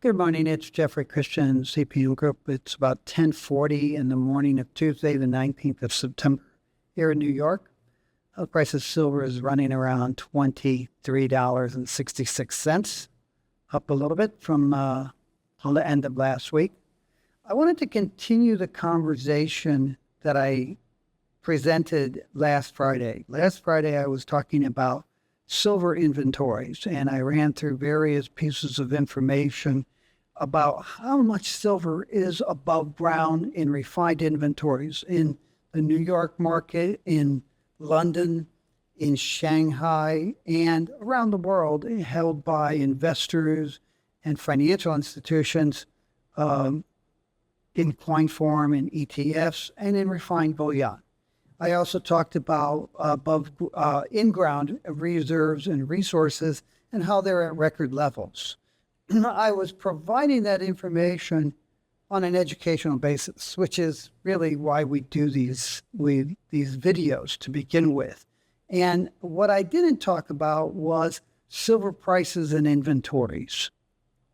Good morning. It's Jeffrey Christian, CPM Group. It's about 10:40 in the morning of Tuesday, the 19th of September here in New York. The price of silver is running around $23.66, up a little bit from the end of last week. I wanted to continue the conversation that I presented last Friday. Last Friday, I was talking about silver inventories, and I ran through various pieces of information about how much silver is above ground in refined inventories in the New York market, in London, in Shanghai, and around the world, held by investors and financial institutions in coin form, in ETFs, and in refined bullion. I also talked about above in-ground reserves and resources and how they're at record levels. I was providing that information on an educational basis, which is really why we do these videos to begin with. And what I didn't talk about was silver prices and inventories.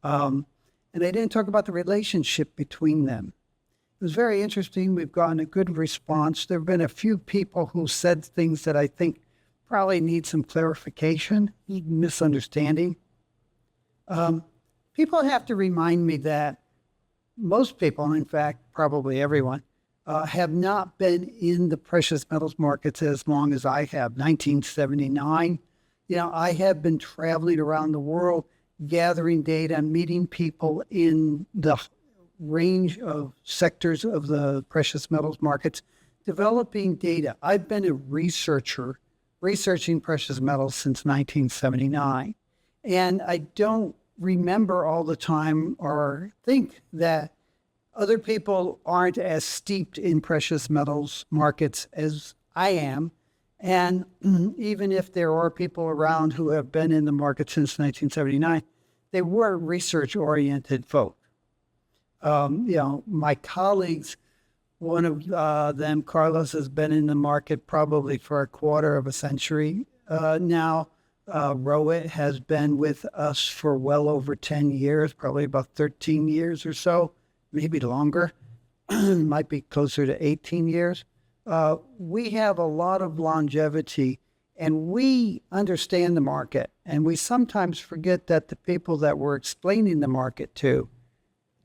And I didn't talk about the relationship between them. It was very interesting. We've gotten a good response. There have been a few people who said things that I think probably need some clarification, misunderstanding. People have to remind me that most people, in fact, probably everyone, have not been in the precious metals markets as long as I have. 1979, I have been traveling around the world, gathering data, meeting people in the range of sectors of the precious metals markets, developing data. I've been a researcher, researching precious metals since 1979. And I don't remember all the time or think that other people aren't as steeped in precious metals markets as I am. And even if there are people around who have been in the market since 1979, they were research-oriented folk. My colleagues, one of them, Carlos, has been in the market probably for a quarter of a century now. Rohit has been with us for well over 10 years, probably about 13 years or so, maybe longer. Might be closer to 18 years. We have a lot of longevity, and we understand the market. And we sometimes forget that the people that we're explaining the market to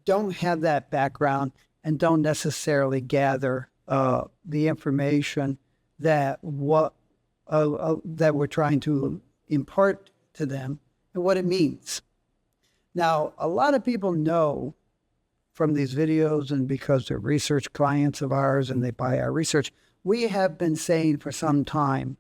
don't have that background and don't necessarily gather the information that that we're trying to impart to them and what it means. Now, a lot of people know from these videos, and because they're research clients of ours and they buy our research, we have been saying for some time,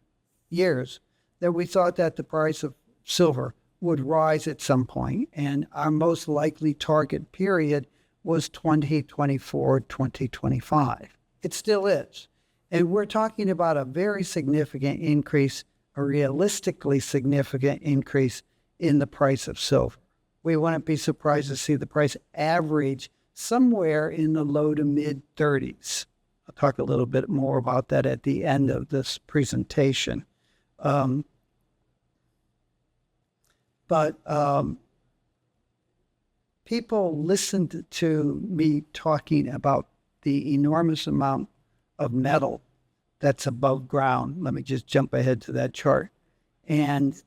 years, that we thought that the price of silver would rise at some point, and our most likely target period was 2024, 2025. It still is. And we're talking about a very significant increase, a realistically significant increase in the price of silver. We wouldn't be surprised to see the price average somewhere in the low to mid 30s. I'll talk a little bit more about that at the end of this presentation. But people listened to me talking about the enormous amount of metal that's above ground. Let me just jump ahead to that chart. And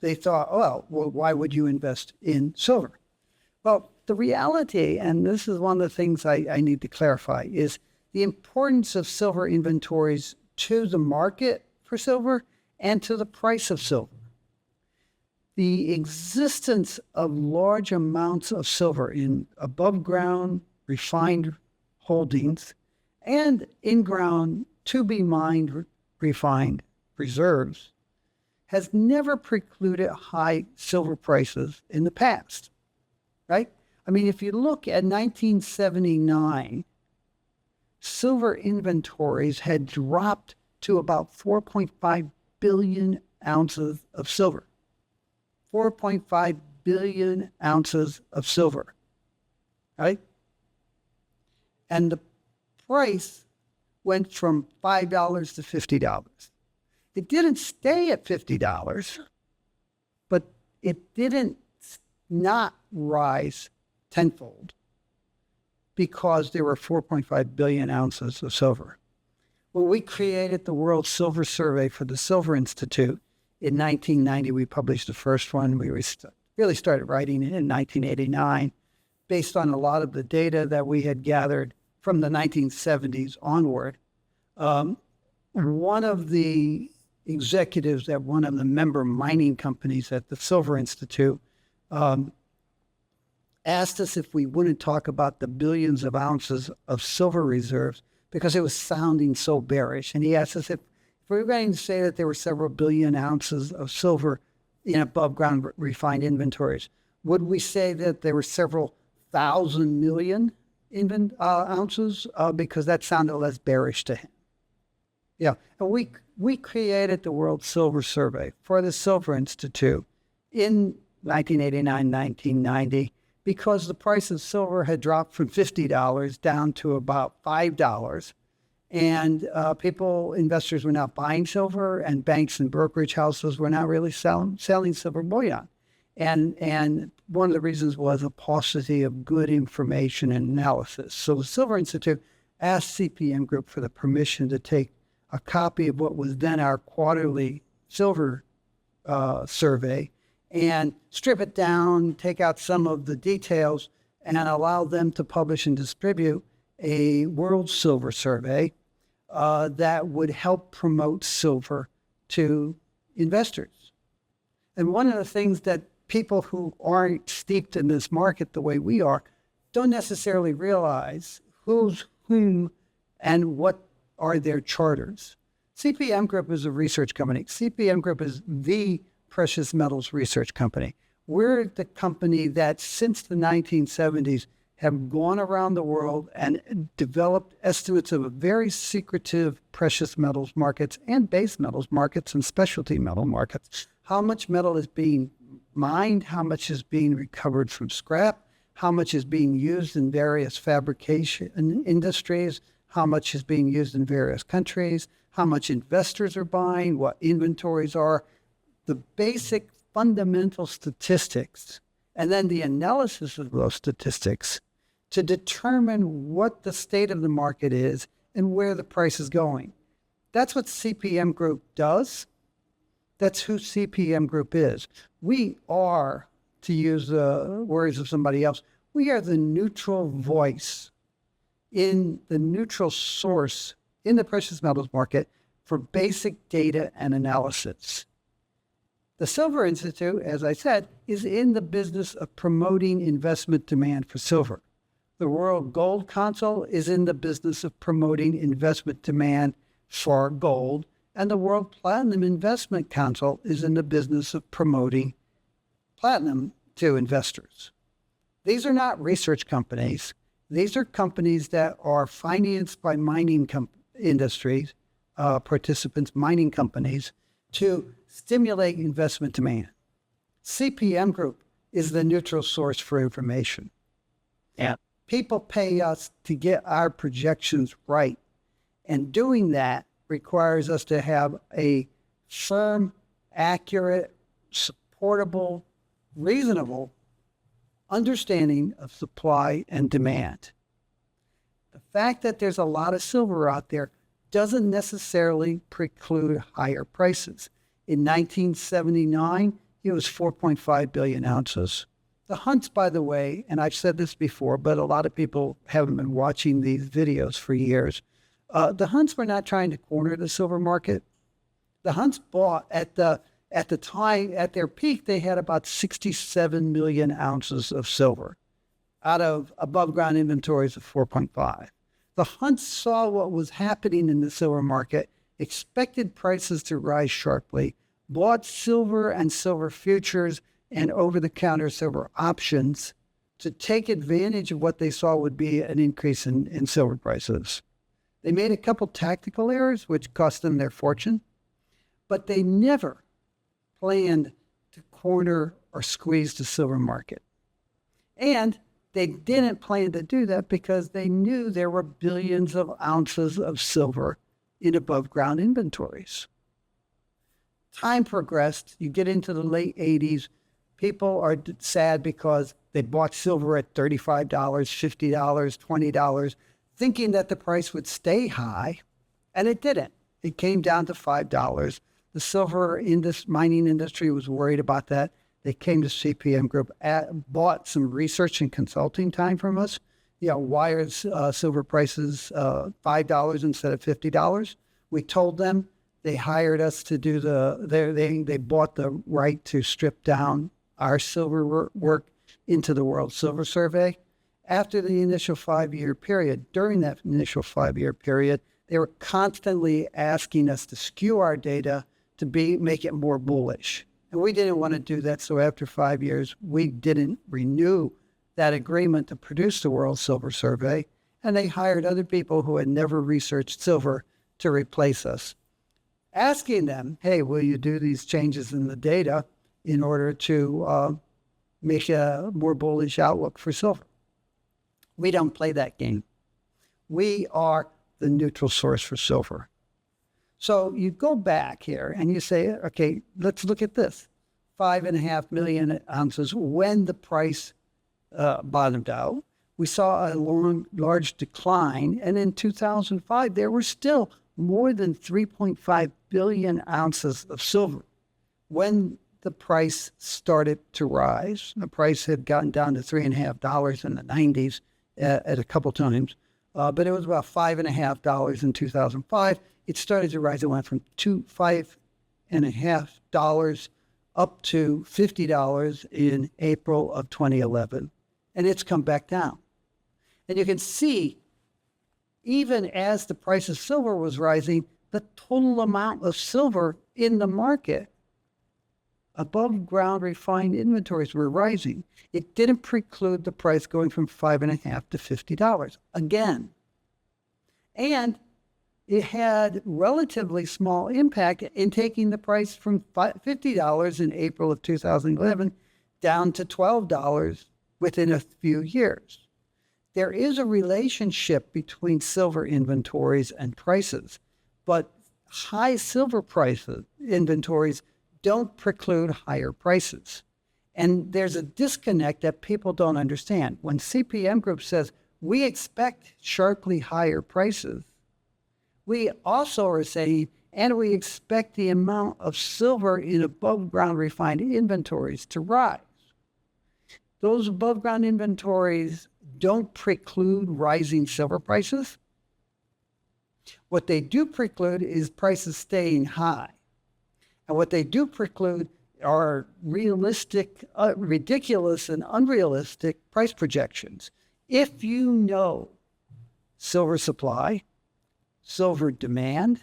they thought, well, why would you invest in silver? Well, the reality, and this is one of the things I need to clarify, is the importance of silver inventories to the market for silver and to the price of silver. The existence of large amounts of silver in above ground refined holdings and in ground to be mined refined reserves has never precluded high silver prices in the past, right? I mean, if you look at 1979, silver inventories had dropped to about 4.5 billion ounces of silver. 4.5 billion ounces of silver, right? And the price went from $5 to $50. It didn't stay at $50, but it didn't not rise tenfold because there were 4.5 billion ounces of silver. When we created the World Silver Survey for the Silver Institute in 1990, we published the first one. We really started writing it in 1989 based on a lot of the data that we had gathered from the 1970s onward. One of the executives at one of the member mining companies at the Silver Institute asked us if we wouldn't talk about the billions of ounces of silver reserves because it was sounding so bearish. And he asked us if we were going to say that there were several billion ounces of silver in above ground refined inventories, would we say that there were several thousand million ounces? Because that sounded less bearish to him. Yeah, and we created the World Silver Survey for the Silver Institute in 1989, 1990, because the price of silver had dropped from $50 down to about $5. And investors were not buying silver, and banks and brokerage houses were not really selling silver bullion. And one of the reasons was a paucity of good information and analysis. So the Silver Institute asked CPM Group for the permission to take a copy of what was then our quarterly silver survey and strip it down, take out some of the details, and allow them to publish and distribute a World Silver Survey that would help promote silver to investors. And one of the things that people who aren't steeped in this market the way we are don't necessarily realize who's whom and what are their charters. CPM Group is a research company. CPM Group is the precious metals research company. We're the company that since the 1970s have gone around the world and developed estimates of a very secretive precious metals markets and base metals markets and specialty metal markets. How much metal is being mined, how much is being recovered from scrap, how much is being used in various fabrication industries, how much is being used in various countries, how much investors are buying, what inventories are, the basic fundamental statistics, and then the analysis of those statistics to determine what the state of the market is and where the price is going. That's what CPM Group does. That's who CPM Group is. We are, to use the words of somebody else, we are the neutral voice in the neutral source in the precious metals market for basic data and analysis. The Silver Institute, as I said, is in the business of promoting investment demand for silver. The World Gold Council is in the business of promoting investment demand for gold, and the World Platinum Investment Council is in the business of promoting platinum to investors. These are not research companies. These are companies that are financed by mining industries, participants, mining companies, to stimulate investment demand. CPM Group is the neutral source for information. Yeah. People pay us to get our projections right. And doing that requires us to have a firm, accurate, supportable, reasonable understanding of supply and demand. The fact that there's a lot of silver out there doesn't necessarily preclude higher prices. In 1979, it was 4.5 billion ounces. The hunts, by the way, and I've said this before, but a lot of people haven't been watching these videos for years. The hunts were not trying to corner the silver market. The hunts bought at the time, at their peak, they had about 67 million ounces of silver out of above ground inventories of 4.5. The hunts saw what was happening in the silver market, expected prices to rise sharply, bought silver and silver futures and over-the-counter silver options to take advantage of what they saw would be an increase in silver prices. They made a couple tactical errors, which cost them their fortune, but they never planned to corner or squeeze the silver market. And they didn't plan to do that because they knew there were billions of ounces of silver in above ground inventories. Time progressed. You get into the late 80s, People are sad because they bought silver at $35, $50, $20, thinking that the price would stay high, and it didn't. It came down to $5. The silver mining industry was worried about that. They came to CPM Group, bought some research and consulting time from us. Why are silver prices $5 instead of $50? We told them. They hired us to do they bought the right to strip down our silver work into the World Silver Survey. After the initial 5-year period, during that initial 5-year period, they were constantly asking us to skew our data to make it more bullish. And we didn't want to do that. So after 5 years, we didn't renew that agreement to produce the World Silver Survey. And they hired other people who had never researched silver to replace us, asking them, hey, will you do these changes in the data in order to make a more bullish outlook for silver? We don't play that game. We are the neutral source for silver. So you go back here and you say, okay, let's look at this. 5.5 million ounces when the price bottomed out. We saw a large decline. And in 2005, there were still more than 3.5 billion ounces of silver. When the price started to rise, the price had gotten down to $3.50 in the 90s at a couple times, but it was about $5.50 in 2005. It started to rise. It went from $5.50 up to $50 in April of 2011, and it's come back down. And you can see, even as the price of silver was rising, the total amount of silver in the market, above ground refined inventories, were rising. It didn't preclude the price going from $5.50 to $50 again. And it had relatively small impact in taking the price from $50 in April of 2011 down to $12 within a few years. There is a relationship between silver inventories and prices, but high silver prices inventories don't preclude higher prices. And there's a disconnect that people don't understand. When CPM Group says we expect sharply higher prices, we also are saying, and we expect the amount of silver in above ground refined inventories to rise. Those above ground inventories don't preclude rising silver prices. What they do preclude is prices staying high. And what they do preclude are realistic, ridiculous and unrealistic price projections. If you know silver supply, silver demand,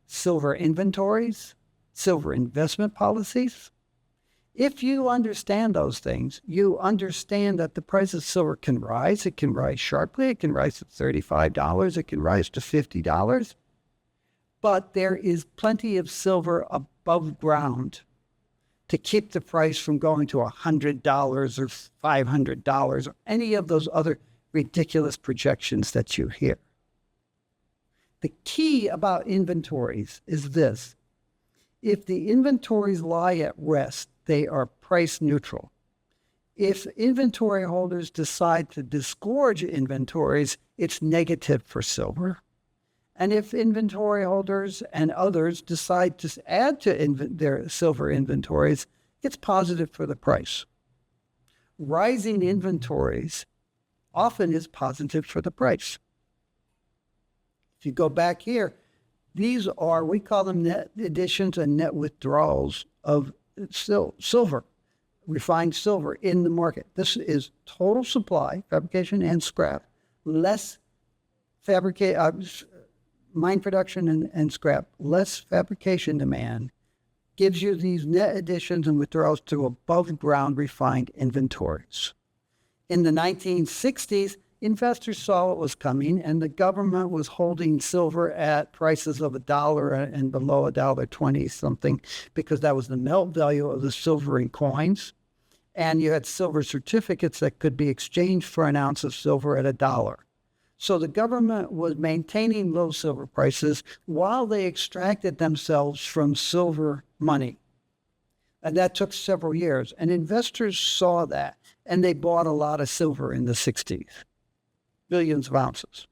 silver inventories, silver investment policies, if you understand those things, you understand that the price of silver can rise. It can rise sharply. It can rise to $35. It can rise to $50. But there is plenty of silver above ground to keep the price from going to $100 or $500 or any of those other ridiculous projections that you hear. The key about inventories is this. If the inventories lie at rest, they are price neutral. If inventory holders decide to disgorge inventories, it's negative for silver. And if inventory holders and others decide to add to their silver inventories, it's positive for the price. Rising inventories often is positive for the price. If you go back here, these are, we call them net additions and net withdrawals of silver, refined silver in the market. This is total supply, fabrication and scrap, less mine production and scrap, less fabrication demand, gives you these net additions and withdrawals to above ground refined inventories. In the 1960s, investors saw what was coming, and the government was holding silver at prices of $1 and below $1.20 something, because that was the melt value of the silver in coins. And you had silver certificates that could be exchanged for an ounce of silver at $1. So the government was maintaining low silver prices while they extracted themselves from silver money. And that took several years. And investors saw that, and they bought a lot of silver in the 60s, billions of ounces.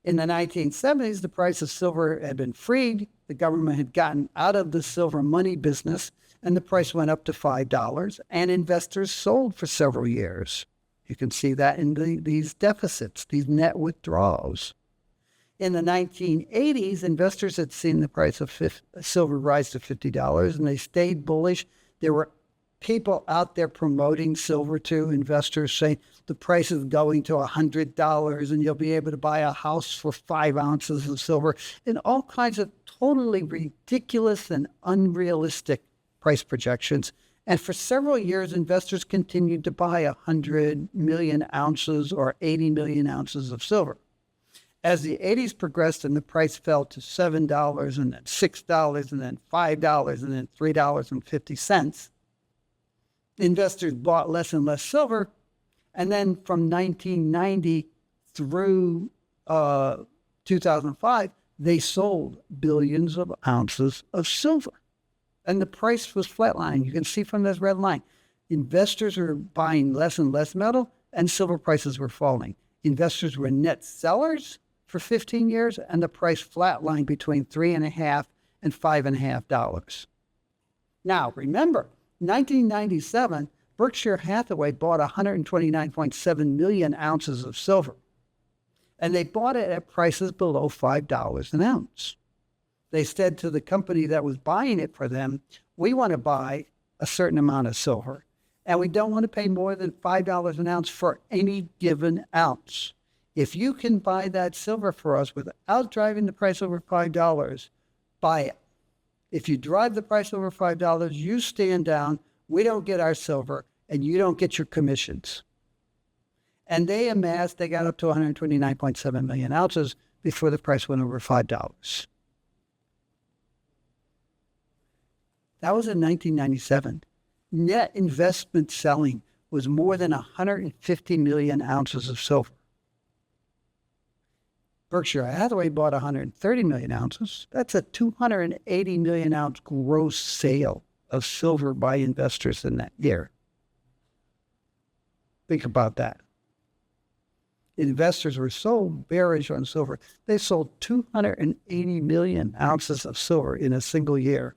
In the 1970s, the price of silver had been freed. The government had gotten out of the silver money business, and the price went up to $5, and investors sold for several years. You can see that in these deficits, these net withdrawals. In the 1980s, investors had seen the price of silver rise to $50, and they stayed bullish. There were people out there promoting silver to investors, saying the price is going to $100 and you'll be able to buy a house for 5 ounces of silver, and all kinds of totally ridiculous and unrealistic price projections. And for several years, investors continued to buy 100 million ounces or 80 million ounces of silver. As the 80s progressed and the price fell to $7 and then $6 and then $5 and then $3.50, investors bought less and less silver. And then from 1990 through 2005, they sold billions of ounces of silver. And the price was flatlining. You can see from this red line, investors were buying less and less metal, and silver prices were falling. Investors were net sellers for 15 years, and the price flatlined between $3.50 and $5.50. Now, remember, 1997, Berkshire Hathaway bought 129.7 million ounces of silver, and they bought it at prices below $5 an ounce. They said to the company that was buying it for them, we want to buy a certain amount of silver, and we don't want to pay more than $5 an ounce for any given ounce. If you can buy that silver for us without driving the price over $5, buy it. If you drive the price over $5, you stand down, we don't get our silver, and you don't get your commissions. And they got up to 129.7 million ounces before the price went over $5. That was in 1997. Net investment selling was more than 150 million ounces of silver. Berkshire Hathaway bought 130 million ounces. That's a 280 million ounce gross sale of silver by investors in that year. Think about that. Investors were so bearish on silver, they sold 280 million ounces of silver in a single year.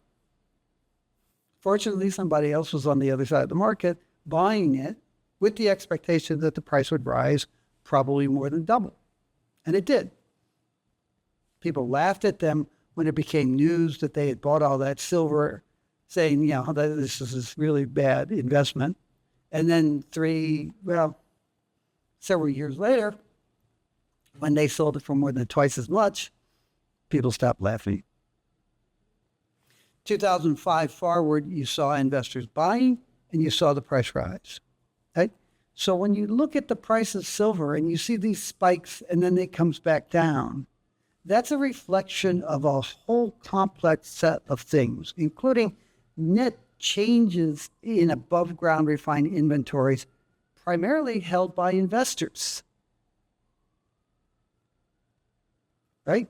Fortunately, somebody else was on the other side of the market buying it with the expectation that the price would rise probably more than double. And it did. People laughed at them when it became news that they had bought all that silver, saying, this is this really bad investment. And then several years later, when they sold it for more than twice as much, people stopped laughing. 2005 forward, you saw investors buying and you saw the price rise. Right? So when you look at the price of silver and you see these spikes and then it comes back down, that's a reflection of a whole complex set of things, including net changes in above ground refined inventories, primarily held by investors. Right?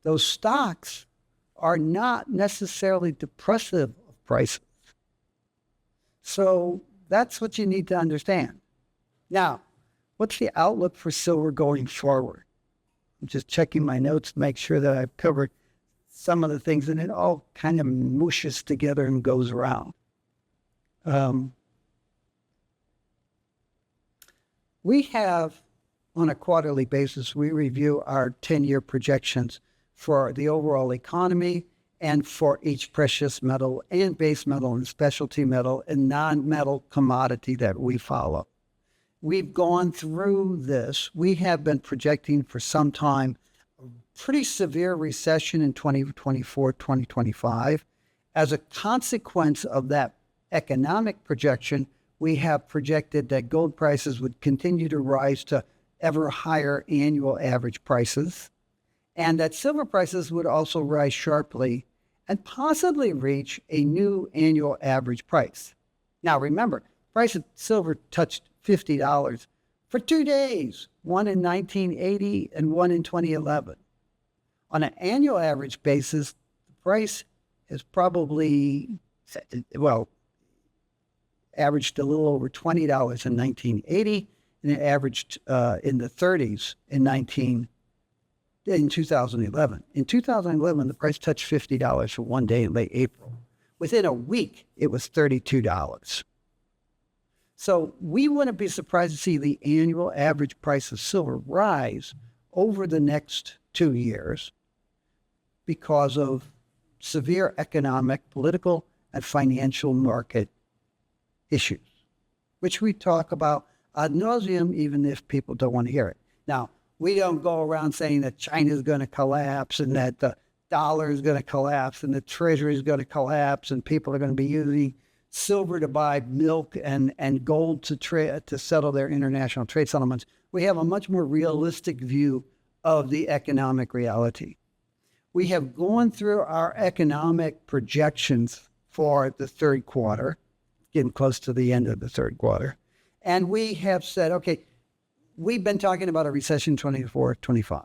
Those stocks are not necessarily depressive of prices. So that's what you need to understand. Now, what's the outlook for silver going forward? I'm just checking my notes to make sure that I've covered some of the things, and it all kind of mushes together and goes around. We have, on a quarterly basis, we review our 10-year projections for the overall economy and for each precious metal and base metal and specialty metal and non-metal commodity that we follow. We've gone through this. We have been projecting for some time a pretty severe recession in 2024, 2025. As a consequence of that economic projection, we have projected that gold prices would continue to rise to ever higher annual average prices, and that silver prices would also rise sharply and possibly reach a new annual average price. Now remember, price of silver touched $50 for 2 days, one in 1980 and one in 2011. On an annual average basis, the price has probably, well, averaged a little over $20 in 1980, and it averaged in the 30s in 2011. In 2011, the price touched $50 for one day in late April. Within a week, it was $32. So we wouldn't be surprised to see the annual average price of silver rise over the next 2 years because of severe economic, political, and financial market issues, which we talk about ad nauseum, even if people don't want to hear it. Now, we don't go around saying that China is going to collapse and that the dollar is going to collapse and the treasury is going to collapse and people are going to be using silver to buy milk and gold to settle their international trade settlements. We have a much more realistic view of the economic reality. We have gone through our economic projections for the third quarter, getting close to the end of the third quarter, and we have said, okay, we've been talking about a recession in 24, 25.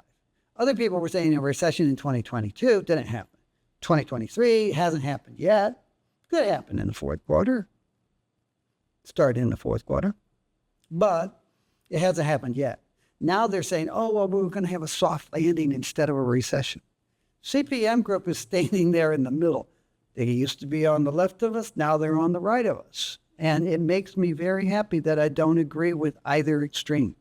Other people were saying a recession in 2022 didn't happen. 2023 hasn't happened yet. Could happen in the fourth quarter. Start in the fourth quarter. But it hasn't happened yet. Now they're saying, oh, well, we're going to have a soft landing instead of a recession. CPM Group is standing there in the middle. They used to be on the left of us. Now they're on the right of us. And it makes me very happy that I don't agree with either extreme.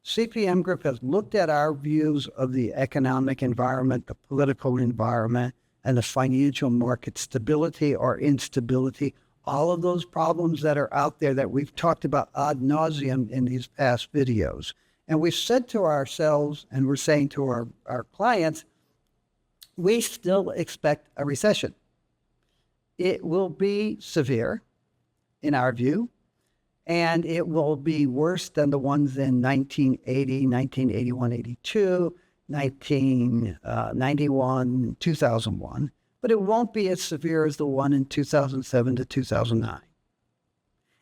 CPM Group has looked at our views of the economic environment, the political environment, and the financial market stability or instability, all of those problems that are out there that we've talked about ad nauseum in these past videos. And we've said to ourselves, and we're saying to our clients, we still expect a recession. It will be severe, in our view, and it will be worse than the ones in 1980, 1981, 82, 1991, 2001, but it won't be as severe as the one in 2007 to 2009.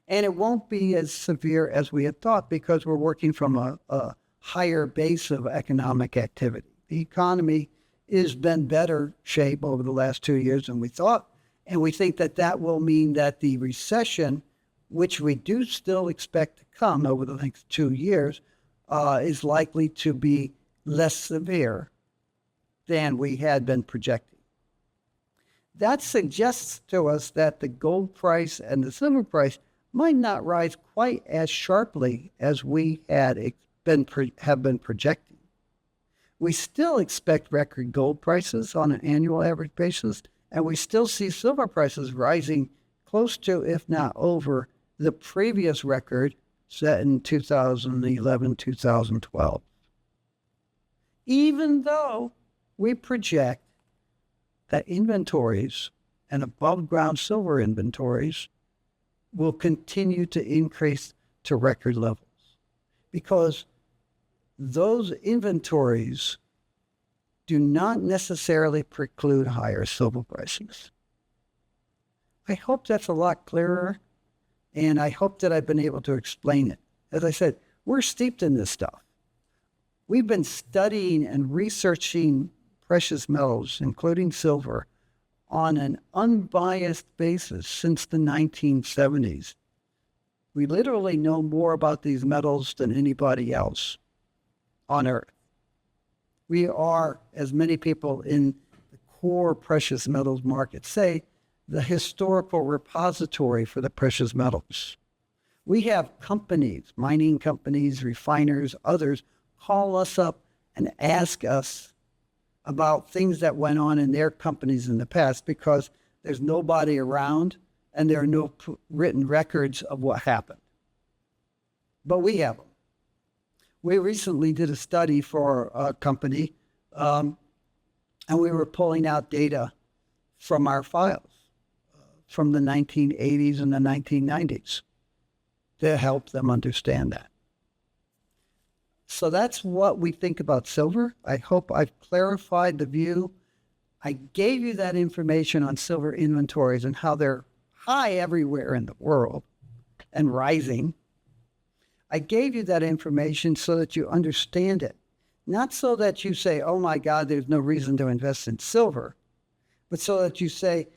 And it won't be as severe as we had thought because we're working from a higher base of economic activity. The economy has been better shape over the last 2 years than we thought, and we think that that will mean that the recession, which we do still expect to come over the next 2 years, is likely to be less severe than we had been projecting. That suggests to us that the gold price and the silver price might not rise quite as sharply as we have been projecting. We still expect record gold prices on an annual average basis, and we still see silver prices rising close to, if not over, the previous record set in 2011, 2012. Even though we project that inventories and above-ground silver inventories will continue to increase to record levels because those inventories do not necessarily preclude higher silver prices. I hope that's a lot clearer, and I hope that I've been able to explain it. As I said, we're steeped in this stuff. We've been studying and researching precious metals, including silver, on an unbiased basis since the 1970s. We literally know more about these metals than anybody else on Earth. We are, as many people in the core precious metals market say, the historical repository for the precious metals. We have companies, mining companies, refiners, others, call us up and ask us about things that went on in their companies in the past because there's nobody around and there are no written records of what happened. But we have them. We recently did a study for a company, and we were pulling out data from our files from the 1980s and the 1990s to help them understand that. So that's what we think about silver. I hope I've clarified the view. I gave you that information on silver inventories and how they're high everywhere in the world and rising. I gave you that information so that you understand it, not so that you say, oh my God, there's no reason to invest in silver, but so that you say,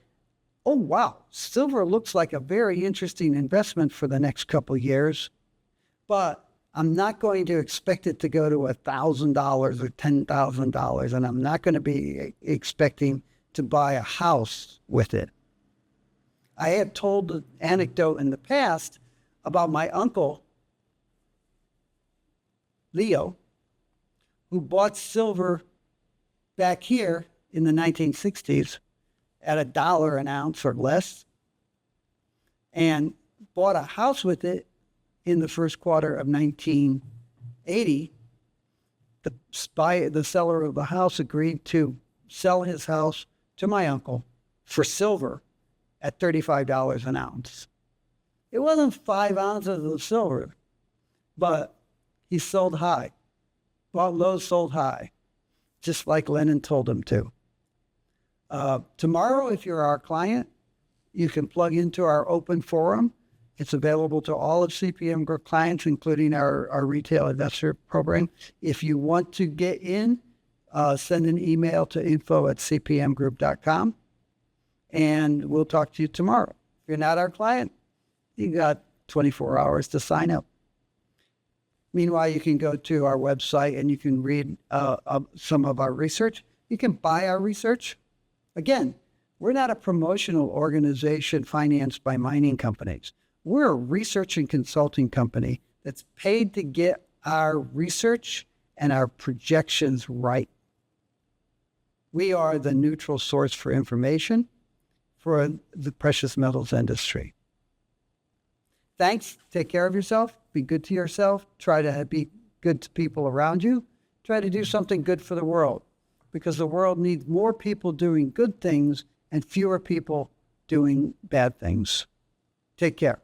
oh, wow, silver looks like a very interesting investment for the next couple of years, but I'm not going to expect it to go to $1,000 or $10,000, and I'm not going to be expecting to buy a house with it. I have told the anecdote in the past about my uncle, Leo, who bought silver back here in the 1960s at $1 an ounce or less, and bought a house with it in the first quarter of 1980. The seller of the house agreed to sell his house to my uncle for silver at $35 an ounce. It wasn't 5 ounces of silver, but he sold high, bought low, sold high, just like Lennon told him to. Tomorrow, if you're our client, you can plug into our open forum. It's available to all of CPM Group clients, including our retail investor program. If you want to get in, send an email to info@cpmgroup.com, and we'll talk to you tomorrow. If you're not our client, you got 24 hours to sign up. Meanwhile, you can go to our website and you can read some of our research. You can buy our research. Again, we're not a promotional organization financed by mining companies. We're a research and consulting company that's paid to get our research and our projections right. We are the neutral source for information for the precious metals industry. Thanks. Take care of yourself. Be good to yourself. Try to be good to people around you. Try to do something good for the world, because the world needs more people doing good things and fewer people doing bad things. Take care.